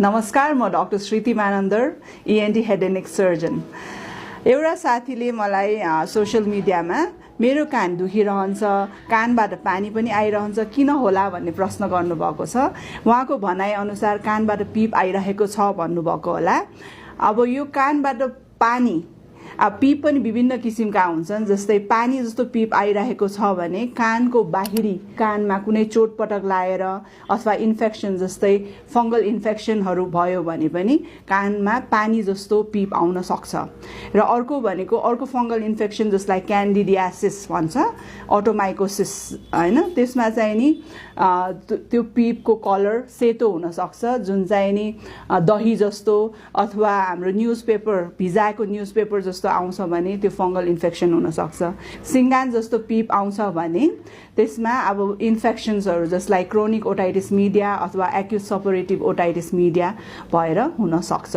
नमस्कार, म doctor Shruti Manandhar, ENT head and neck surgeon. एउटा साथीले मलाई सोशल मिडियामा मेरो कान दुखिरहन्छ, कानबाट पानी पनि आइरहन्छ, किन होला भन्ने प्रश्न गर्नुभएको छ। उहाँको भनाइ अनुसार कानबाट पिप आइरहेको छ भन्नुभएको होला। अब यो कानबाट पानी पिप पनि विभिन्न किसिमका हुन्छन्। जस्तै पानी जस्तो पिप आइरहेको छ भने कानको बाहिरी कानमा कुनै चोटपटक लागेर अथवा इन्फेक्सन जस्तै फङ्गल इन्फेक्सनहरू भयो भने पनि कानमा पानी जस्तो पिप आउन सक्छ। र अर्को फङ्गल इन्फेक्सन जसलाई क्यान्डिडियासिस भन्छ, अटोमाइकोसिस हैन, त्यसमा चाहिँ नि त्यो पिपको कलर सेतो हुन सक्छ, जुन चाहिँ नि दही जस्तो अथवा हाम्रो न्युजपेपर भिजाएको न्युजपेपर जस्तो आउँछ भने त्यो फङ्गल इन्फेक्सन हुन सक्छ। सिङ्गान जस्तो पिप आउँछ भने त्यसमा अब इन्फेक्सन्सहरू जसलाई क्रोनिक ओटाइटिस मिडिया अथवा एक्युट सपोरेटिभ ओटाइटिस मिडिया भएर हुन सक्छ।